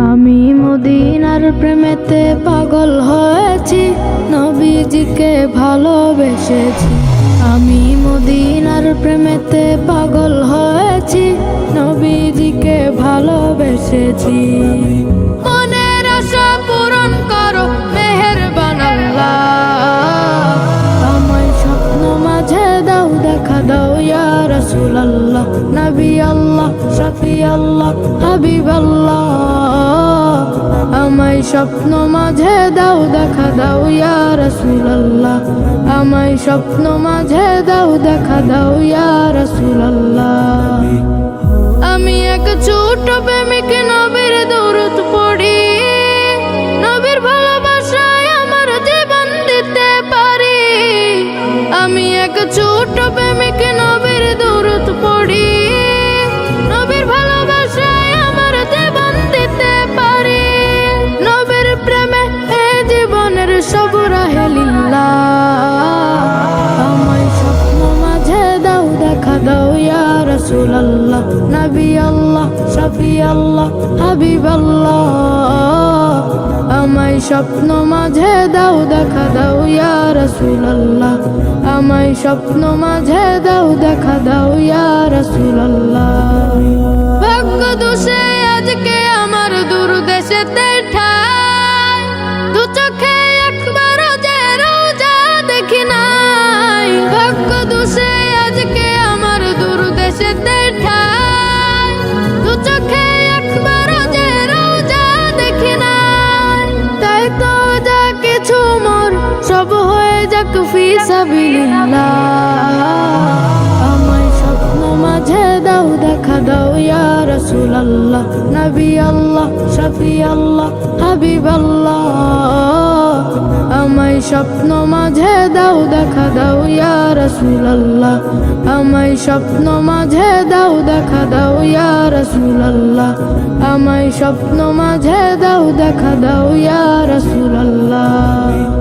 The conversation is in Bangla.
আমি মদিনার প্রেমেতে পাগল হয়েছি, নবীজিকে ভালোবেসেছি। আমি মদিনার প্রেমেতে পাগল হয়েছি, নবীজিকে ভালোবেসেছি। মনের আশা পূরণ করো মেহেরবান আল্লাহ, আমায় স্বপ্ন মাঝে দাও, দেখা দাও ইয়া রাসূলুল্লাহ। নবী আল্লাহ, শফি আল্লাহ, হাবিব আল্লাহ, আমায় স্বপ্ন মাঝে দাও, দেখা দাও ইয়া রাসূলুল্লাহ। আমায় স্বপ্ন মাঝে দাও, দেখা দাও ইয়া রাসূলুল্লাহ। আমি এক ছোট প্রেমিক, নবীর দরুদ পড়ি, নবীর ভালোবাসায় আমার জীবন দিতে পারি। আমি এক ছোট প্রেমিক, নবীর দরুদ পড়ি, নবীর ভালোবাসায় আমার জীবন দিতে পারি। নবীর প্রেমে এ জীবনের সব রাহে লিল্লাহ, আমায় স্বপ্ন মাঝে দাও, দেখা দাও ইয়া রাসূলুল্লাহ। নবী আল্লাহ, শফি আল্লাহ, হাবিব আল্লাহ, আমায় স্বপ্ন মাঝে দাও, দেখা দাও ইয়া রাসূলুল্লাহ। আমায় স্বপ্ন মাঝে দাও, দেখা দাও ইয়া রাসূলুল্লাহ। ভাগ্য দোষে আজকে আমার দূর দেশেতে ঠাই, দু চোখে একবার যে রোজা দেখি নাই। ভাগ্য দোষে আজকে আমার দূর দেশেতে ঠাই, দু চোখে একবার যে রোজা দেখি নাই। তাই তো যা কিছু মোর সব হয়ে যাক ফি সাবিলিল্লাহ, আমায় স্বপ্ন মাঝে দাও, দেখা দাও ইয়া রাসূলুল্লাহ। নবী আল্লাহ, শফি আল্লাহ, হাবিব আল্লাহ, আমায় স্বপ্ন মাঝে দাও, দেখা দাও ইয়া রাসূলুল্লাহ। আমায় স্বপ্ন মাঝে দাও, দেখা দাও ইয়া রাসূলুল্লাহ। আমায় স্বপ্ন মাঝে দাও, দেখা দাও ইয়া রাসূলুল্লাহ।